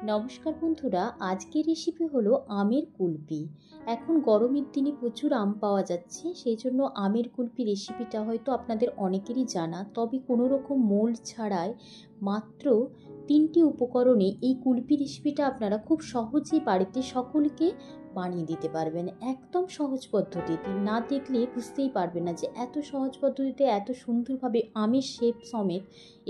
নমস্কার বন্ধুরা, আজকের রেসিপি হলো আমের কুলফি। এখন গরমের দিনে প্রচুর আম পাওয়া যাচ্ছে, সেই জন্য আমের কুলফি রেসিপিটা হয়তো আপনাদের অনেকেরই জানা। তবে কোনো রকম মোল্ড ছাড়াই মাত্র 3টি উপকরণে এই কুলফি রেসিপিটা আপনারা খুব সহজেই বাড়িতে সকলকে বানিয়ে দিতে পারবেন। একদম সহজ পদ্ধতিতে, না দেখলে বুঝতেই পারবেন না যে এত সহজ পদ্ধতিতে এত সুন্দরভাবে আমের শেপ সমেত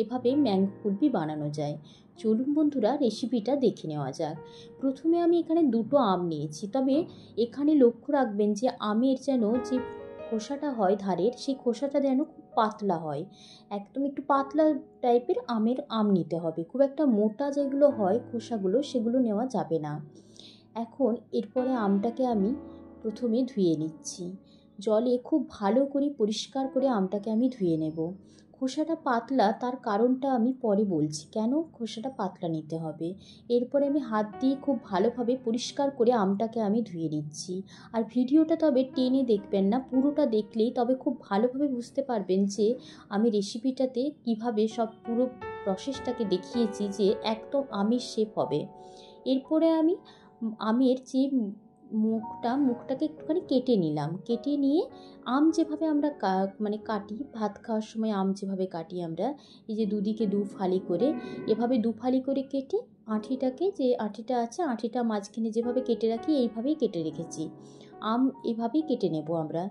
এভাবে ম্যাঙ্গো কুলফি বানানো যায়। চলুন বন্ধুরা, রেসিপিটা দেখে নেওয়া যাক। প্রথমে আমি এখানে 2টো আম নিয়েছি, তবে এখানে লক্ষ্য রাখবেন যে আমের যেন যে খোসাটা হয় ধারের, সেই খোসাটা যেন খুব পাতলা হয়। একদম একটু পাতলা টাইপের আম নিতে হবে, খুব একটা মোটা যেগুলো হয় খোসাগুলো সেগুলো নেওয়া যাবে না। এখন এরপরে আমটাকে আমি প্রথমে ধুয়ে নিচ্ছি। জলে খুব ভালো করে পরিষ্কার করে আমটাকে আমি ধুয়ে নেব। খোসাটা পাতলা, তার কারণটা আমি পরে বলছি কেন খোসাটা পাতলা নিতে হবে। এরপরে আমি হাত দিয়ে খুব ভালোভাবে পরিষ্কার করে আমটাকে আমি ধুয়ে নিচ্ছি। আর ভিডিওটা তবে টেনে দেখবেন না, পুরোটা দেখলেই তবে খুব ভালোভাবে বুঝতে পারবেন যে আমি রেসিপিটাতে কিভাবে সব পুরো প্রসেসটাকে দেখিয়েছি যে একদম আমের শেপ হবে। এরপরে আমি আমের যে মুখটাকে একটুখানি কেটে নিলাম। কেটে নিয়ে আম যেভাবে আমরা কাটি, ভাত খাওয়ার সময় আম যেভাবে কাটি আমরা, এই যে দুদিকে 2 ফালি করে, এভাবে 2 ফালি করে কেটে আঁটিটাকে, যে আঁটিটা আছে আঁটিটা মাঝখানে যেভাবে কেটে রাখি এইভাবেই কেটে রেখেছি। আম এভাবেই কেটে নেব আমরা।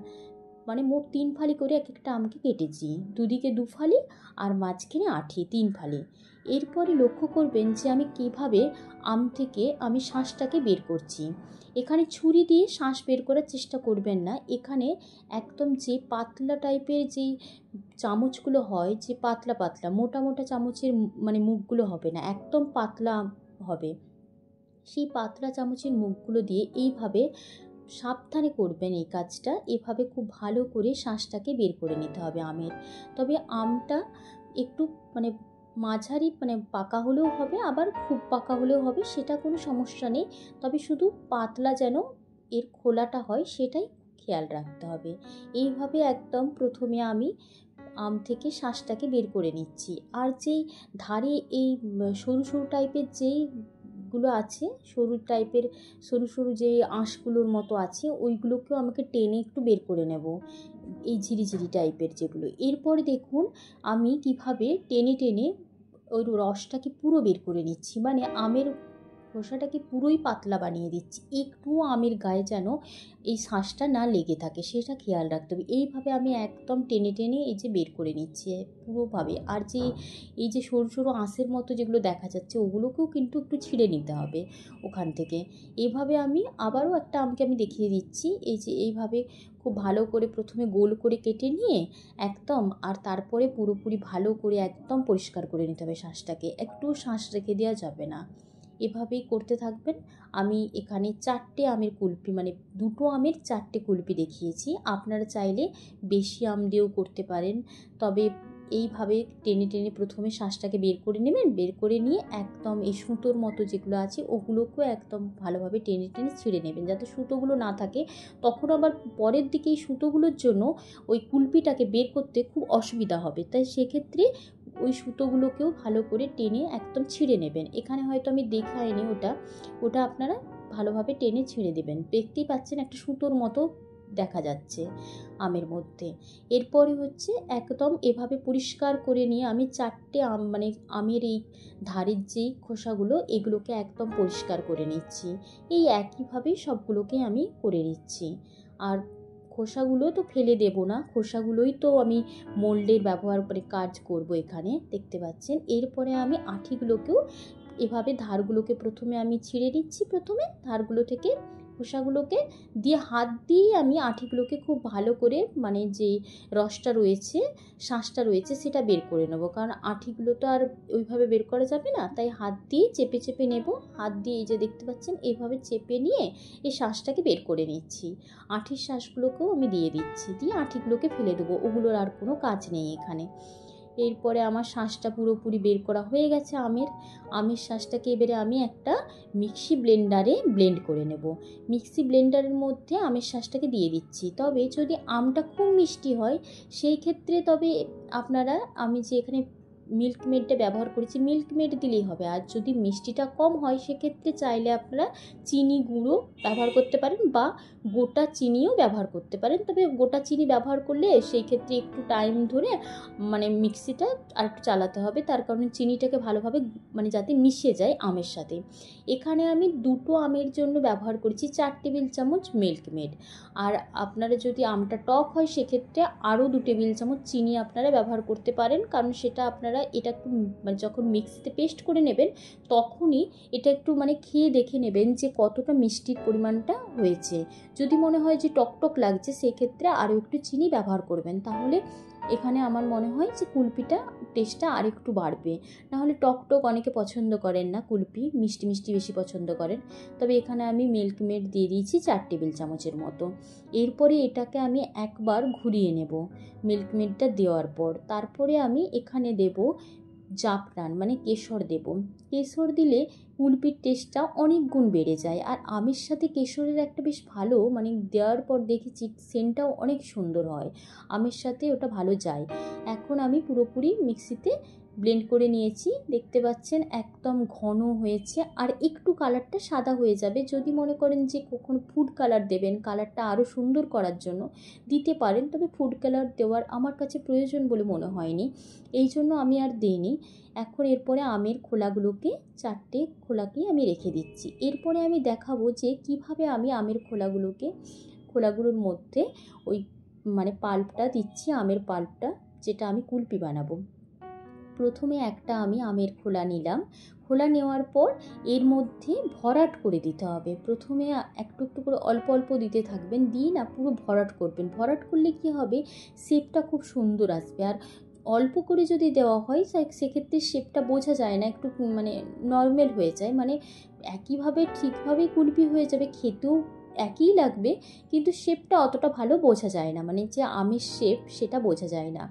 মানে মোট 3 ফালি করে এক একটা আমকে কেটেছি, দুদিকে 2 ফালি আর মাঝখানে আঁটি 3 ফালি। এরপরে লক্ষ্য করবেন যে আমি কিভাবে আম থেকে আমি শাঁসটাকে বের করছি। এখানে ছুরি দিয়ে শাঁস বের করার চেষ্টা করবেন না। এখানে একদম যে পাতলা টাইপের যেই চামচগুলো হয়, যে পাতলা পাতলা মোটা মোটা চামচের মানে মুখগুলো হবে না, একদম পাতলা হবে। সেই পাতলা চামচের মুখগুলো দিয়ে এইভাবে সাবধানে করবেন এই কাজটা। এভাবে খুব ভালো করে শাঁসটাকে বের করে নিতে হবে আমের। তবে আমটা একটু মানে মাঝারি পাকা হলেও হবে, আবার খুব পাকা হলেও হবে, সেটা কোনো সমস্যা নেই। তবে শুধু পাতলা যেন এর খোলাটা হয় সেটাই খেয়াল রাখতে হবে। এইভাবে একদম প্রথমে আমি আম থেকে শাঁসটাকে বের করে নিচ্ছি। আর যেই ধারে এই সরু সরু টাইপের যেইগুলো আছে, সরু সরু যে আঁশগুলোর মতো আছে, ওইগুলোকেও আমাকে টেনে একটু বের করে নেব, এই ঝিরিঝিরি টাইপের যেগুলো। এরপরে দেখুন আমি কিভাবে টেনে টেনে ওই রসটাকে পুরো বের করে নিচ্ছি, মানে আমের খোসাটাকে পুরোই পাতলা বানিয়ে দিচ্ছি। একটুও আমের গায়ে যেন এই শাঁসটা না লেগে থাকে সেটা খেয়াল রাখতে হবে। এইভাবে আমি একদম টেনে টেনে এই যে বের করে নিচ্ছি পুরোভাবে। আর যে এই যে সরু সরু আঁশের মতো যেগুলো দেখা যাচ্ছে, ওগুলোকেও কিন্তু একটু ছিঁড়ে নিতে হবে ওখান থেকে। এইভাবে আমি আবারও একটা আমকে আমি দেখিয়ে দিচ্ছি। এই যে এইভাবে খুব ভালো করে প্রথমে গোল করে কেটে নিয়ে একদম, আর তারপরে পুরোপুরি ভালো করে একদম পরিষ্কার করে নিতে হবে শাঁসটাকে, একটু শাঁস রেখে দেওয়া যাবে না। এভাবেই করতে থাকবেন। আমি এখানে 4টে আমের কুলফি, মানে 2টো আমের 4টে কুলফি দেখিয়েছি। আপনারা চাইলে বেশি আম দিয়েও করতে পারেন। তবে এইভাবে টেনে টেনে প্রথমে শাঁসটাকে বের করে নেবেন। বের করে নিয়ে একদম এই সুতোর মতো যেগুলো আছে ওগুলোকেও একদম ভালোভাবে টেনে টেনে ছিঁড়ে নেবেন, যাতে সুতোগুলো না থাকে। তখন আবার পরের দিকে এই সুতোগুলোর জন্য ওই কুলফিটাকে বের করতে খুব অসুবিধা হবে, তাই সেক্ষেত্রে ওই সুতোগুলোকেও ভালো করে টেনে একদম ছিঁড়ে নেবেন। এখানে হয়তো আমি দেখাইনি ওটা আপনারা ভালোভাবে টেনে ছিঁড়ে দেবেন। দেখতেই পাচ্ছেন একটা সুতোর মতো দেখা যাচ্ছে আমের মধ্যে। এরপরে হচ্ছে একদম এভাবে পরিষ্কার করে নিয়ে আমি 4টে আম, মানে আমের এই ধারের যেই খোসাগুলো, এগুলোকে একদম পরিষ্কার করে নিচ্ছি। এই একইভাবেই সবগুলোকে আমি করে নিচ্ছি। আর খোসাগুলো তো ফেলে দেব না, খোসাগুলোই তো আমি মোল্ডের ব্যবহার করে কাজ করব এখানে, দেখতে পাচ্ছেন। এরপরে আমি আঁঠিগুলোকেও এভাবে ধারগুলোকে প্রথমে আমি ছিঁড়ে নিচ্ছি, প্রথমে ধারগুলো থেকে খোসাগুলোকে দিয়ে হাত দিয়ে আমি আঁঠিগুলোকে খুব ভালো করে, মানে যে রসটা রয়েছে, শাঁসটা রয়েছে, সেটা বের করে নেব। কারণ আঁঠিগুলো তো আর ওইভাবে বের করা যাবে না, তাই হাত দিয়ে চেপে চেপে নেব। হাত দিয়ে এই যে দেখতে পাচ্ছেন এইভাবে চেপে নিয়ে এই শাঁসটাকে বের করে নিচ্ছি। আঁঠির শাঁসগুলোকেও আমি দিয়ে দিচ্ছি, দিয়ে আঁঠিগুলোকে ফেলে দেবো, ওগুলোর আর কোনো কাজ নেই এখানে। এরপরে আমার শাঁসটা পুরোপুরি বের করা হয়ে গেছে আমের শাঁসটাকে এবারে আমি একটা মিক্সি ব্লেন্ডারে ব্লেন্ড করে নেব। মিক্সি ব্লেন্ডারের মধ্যে আমের শাঁসটাকে দিয়ে দিচ্ছি। তবে যদি আমটা খুব মিষ্টি হয় সেই ক্ষেত্রে তবে আপনারা, আমি যে এখানে মিল্ক মেডটা ব্যবহার করেছি, মিল্ক মেড দিলেই হবে। আর যদি মিষ্টিটা কম হয় সেক্ষেত্রে চাইলে আপনারা চিনি গুঁড়ো ব্যবহার করতে পারেন বা গোটা চিনিও ব্যবহার করতে পারেন। তবে গোটা চিনি ব্যবহার করলে সেই ক্ষেত্রে একটু টাইম ধরে মানে মিক্সিটা আর একটু চালাতে হবে, তার কারণে চিনিটাকে ভালোভাবে মানে যাতে মিশে যায় আমের সাথে। এখানে আমি 2টো আমের জন্য ব্যবহার করেছি 4 টেবিল চামচ মিল্ক মেড। আর আপনারা যদি আমটা টক হয় সেক্ষেত্রে আরও 2 টেবিল চামচ চিনি আপনারা ব্যবহার করতে পারেন, কারণ সেটা আপনারা এটা একটু মানে যখন মিক্সিতে পেস্ট করে নেবেন তখনই এটা একটু মানে খেয়ে দেখে নেবেন যে কতটা মিষ্টির পরিমাণটা হয়েছে। যদি মনে হয় যে টকটক লাগছে সেক্ষেত্রে আরও একটু চিনি ব্যবহার করবেন, তাহলে এখানে আমার মনে হয় যে কুলপিটা টেস্টটা আর একটু বাড়বে। নাহলে টকটক অনেকে পছন্দ করেন না, কুলপি মিষ্টি মিষ্টি বেশি পছন্দ করেন। তবে এখানে আমি মিল্ক মেড দিয়ে দিয়েছি 4 টেবিল চামচের মতো। এরপরে এটাকে আমি একবার ঘুরিয়ে নেব মিল্ক মেডটা দেওয়ার পর। তারপরে আমি এখানে দেব জাফরান মানে কেশর দেব। কেশর দিলে কুলপির টেস্টটা অনেক গুণ বেড়ে যায়। আর আমের সাথে কেশরের একটা বেশ ভালো মানে দেওয়ার পর দেখেছি সেন্টটাও অনেক সুন্দর হয়, আমের সাথে ওটা ভালো যায়। এখন আমি পুরোপুরি মিক্সিতে ব্লেন্ড করে নিয়েছি, দেখতে পাচ্ছেন একদম ঘন হয়েছে। আর একটু কালারটা সাদা হয়ে যাবে, যদি মনে করেন যে কখনো ফুড কালার দেবেন কালারটা আরও সুন্দর করার জন্য দিতে পারেন, তবে ফুড কালার দেওয়ার আমার কাছে প্রয়োজন বলে মনে হয়নি, এই জন্য আমি আর দিইনি। এখন এরপরে আমের খোলাগুলোকে 4টে খোলাকেই আমি রেখে দিচ্ছি। এরপরে আমি দেখাবো যে কিভাবে আমি আমের খোলাগুলোর মধ্যে ওই মানে পাল্পটা দিচ্ছি, আমের পাল্পটা যেটা আমি কুলপি বানাবো। প্রথমে একটা আমি আমের খোলা নিলাম, খোলা নেওয়ার পর এর মধ্যে ভরাট করে দিতে হবে। প্রথমে একটু একটু করে অল্প অল্প দিতে থাকবেন, দিয়ে না পুরো ভরাট করবেন। ভরাট করলে কি হবে, শেপটা খুব সুন্দর আসবে। আর অল্প করে যদি দেওয়া হয় সেক্ষেত্রে শেপটা বোঝা যায় না, একটু মানে নর্মাল হয়ে যায়, মানে একইভাবে ঠিকভাবে কুলপি হয়ে যাবে, খেতেও একই লাগবে, কিন্তু শেপটা অতটা ভালো বোঝা যায় না, মানে যে আমের শেপ সেটা বোঝা যায় না,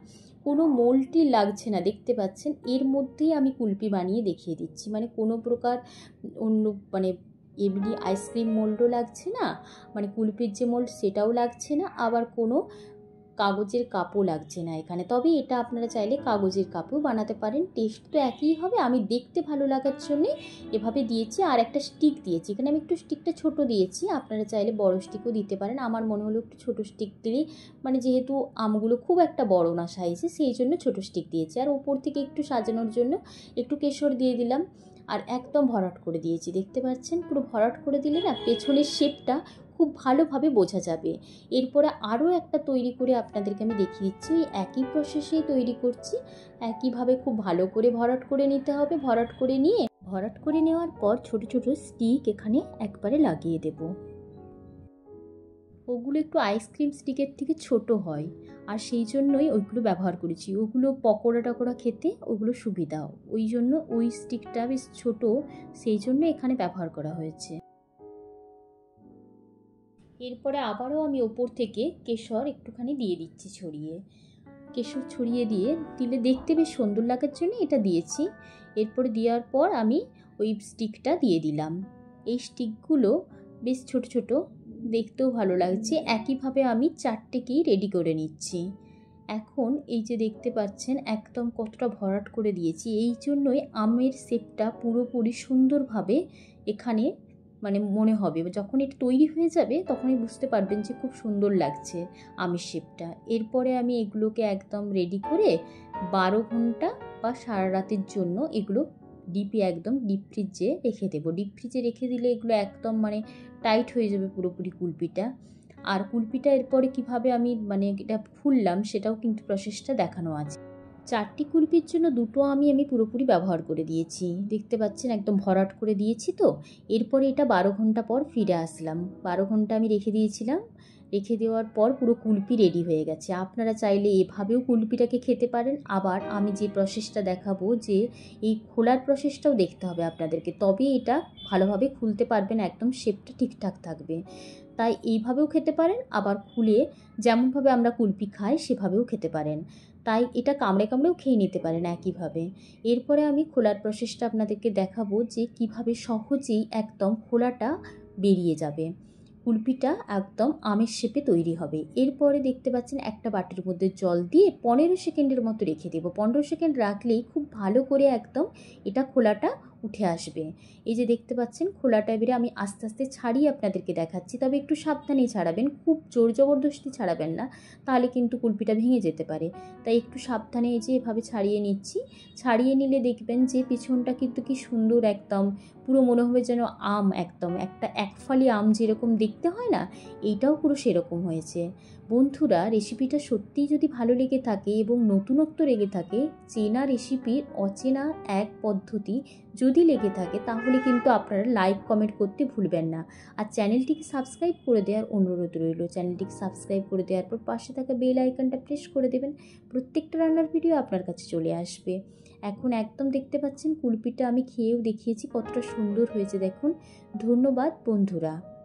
কোনো মোল্ডই লাগছে না। দেখতে পাচ্ছেন এর মধ্যেই আমি কুলপি বানিয়ে দেখিয়ে দিচ্ছি, মানে কোনো প্রকার অন্য মানে এমনি আইসক্রিম মোল্ডও লাগছে না, মানে কুলপির যে মোল্ড সেটাও লাগছে না, আবার কোনো কাগজের কাপও লাগছে না এখানে। তবে এটা আপনারা চাইলে কাগজের কাপও বানাতে পারেন, টেস্ট তো একই হবে। আমি দেখতে ভালো লাগার জন্যে এভাবে দিয়েছি। আর একটা স্টিক দিয়েছি, এখানে আমি একটু স্টিকটা ছোট দিয়েছি, আপনারা চাইলে বড় স্টিকও দিতে পারেন। আমার মনে হলো একটু ছোট স্টিক দিলেই, মানে যেহেতু আমগুলো খুব একটা বড় না সাইজে, সেই জন্য ছোট স্টিক দিয়েছি। আর ওপর থেকে একটু সাজানোর জন্য একটু কেশর দিয়ে দিলাম। আর একদম ভরাট করে দিয়েছি, দেখতে পাচ্ছেন পুরো ভরাট করে দিলে না পেছনের শেপটা খুব ভালোভাবে বোঝা যাবে। এরপরে আরও একটা তৈরি করে আপনাদেরকে আমি দেখিয়ে দিচ্ছি, ওই একই প্রসেসেই তৈরি করছি। একইভাবে খুব ভালো করে ভরাট করে নিতে হবে। ভরাট করে নেওয়ার পর ছোট ছোট স্টিক এখানে একবারে লাগিয়ে দেব। ওগুলো একটু আইসক্রিম স্টিকের থেকে ছোট হয়, আর সেই জন্যই ওইগুলো ব্যবহার করেছি। ওগুলো পকোড়া টকোড়া খেতে ওগুলো সুবিধা, ওই জন্য ওই স্টিকটা বেশ ছোট, সেই জন্য এখানে ব্যবহার করা হয়েছে। এরপরে আবারও আমি ওপর থেকে কেশর একটুখানি দিয়ে দিচ্ছি ছড়িয়ে। কেশর ছড়িয়ে দিলে দেখতে বেশ সুন্দর লাগার জন্য এটা দিয়েছি। এরপরে দেওয়ার পর আমি ওই স্টিকটা দিয়ে দিলাম। এই স্টিকগুলো বেশ ছোট ছোট, দেখতেও ভালো লাগছে। একইভাবে আমি 4টেকেই রেডি করে নিচ্ছি। এখন এই যে দেখতে পাচ্ছেন একদম কতটা ভরাট করে দিয়েছি, এই জন্যই আমের শেপটা পুরোপুরি সুন্দরভাবে এখানে মানে মনে হবে। যখন এটা তৈরি হয়ে যাবে তখনই বুঝতে পারবেন যে খুব সুন্দর লাগছে আমের শেপটা। এরপরে আমি এগুলোকে একদম রেডি করে 12 ঘন্টা বা সারা রাতের জন্য এগুলো একদম ডিপ ফ্রিজে রেখে দেবো। ডিপ ফ্রিজে রেখে দিলে এগুলো একদম মানে টাইট হয়ে যাবে পুরোপুরি কুলপিটা। আর কুলপিটা এরপরে কিভাবে আমি মানে এটা ফুললাম সেটাও কিন্তু প্রসেসটা দেখানো আছে। 4টি কুলপির জন্য 2টো আমি পুরোপুরি ব্যবহার করে দিয়েছি, দেখতে পাচ্ছেন একদম ভরাট করে দিয়েছি। তো এরপরে এটা 12 ঘন্টা পর ফিরে আসলাম। 12 ঘন্টা আমি রেখে দিয়েছিলাম, রেখে দেওয়ার পর পুরো কুলপি রেডি হয়ে গেছে। আপনারা চাইলে এভাবেও কুলপিটাকে খেতে পারেন। আবার আমি যে প্রসেসটা দেখাবো, যে এই খোলার প্রসেসটাও দেখতে হবে আপনাদেরকে, তবে এটা ভালোভাবে খুলতে পারবেন, একদম শেপটা ঠিকঠাক থাকবে। তাই এইভাবেও খেতে পারেন, আবার খুলে যেমনভাবে আমরা কুলপি খাই সেভাবেও খেতে পারেন। তাই এটা কামড়েও খেয়ে নিতে পারেন একইভাবে। এরপরে আমি খোলার প্রসেসটা আপনাদেরকে দেখাবো, যে কিভাবে সহজেই একদম খোলাটা বেরিয়ে যাবে। কুলপিটা একদম আমের শেপে তৈরি হবে। এরপরে দেখতে পাচ্ছেন একটা বাটির মধ্যে জল দিয়ে 15 সেকেন্ডের মতো রেখে দেবো। 15 সেকেন্ড রাখলেই খুব ভালো করে একদম এটা খোলাটা উঠে আসবে। এই যে দেখতে পাচ্ছেন খোলাটা এবারে আমি আস্তে আস্তে ছাড়িয়ে আপনাদেরকে দেখাচ্ছি, তবে একটু সাবধানেই ছাড়াবেন, খুব জোর জবরদস্তি ছাড়াবেন না, তাহলে কিন্তু কুলপিটা ভেঙে যেতে পারে। তাই একটু সাবধানে এই যে এভাবে ছাড়িয়ে নিচ্ছি। ছাড়িয়ে নিলে দেখবেন যে পিছনটা কিন্তু কি সুন্দর, একদম পুরো মনে হবে যেন আম, একদম একটা একফালি আম যেরকম দেখতে হয় না, এইটাও পুরো সেরকম হয়েছে। বন্ধুরা, রেসিপিটা সত্যিই যদি ভালো লেগে থাকে এবং নতুনত্ব লেগে থাকে, চেনা রেসিপির অচেনা এক পদ্ধতি যদি লেগে থাকে, তাহলে কিন্তু আপনারা লাইক কমেন্ট করতে ভুলবেন না। আর চ্যানেলটিকে সাবস্ক্রাইব করে দেওয়ার অনুরোধ রইল। চ্যানেলটিকে সাবস্ক্রাইব করে দেওয়ার পর পাশে থাকা বেল আইকনটা প্রেস করে দেবেন। প্রত্যেকটা রান্নার ভিডিও আপনার কাছে চলে আসবে। এখন একদম দেখতে পাচ্ছেন কুলপিটা আমি খেয়েও দেখিয়েছি কতটা সুন্দর হয়েছে দেখুন। ধন্যবাদ বন্ধুরা।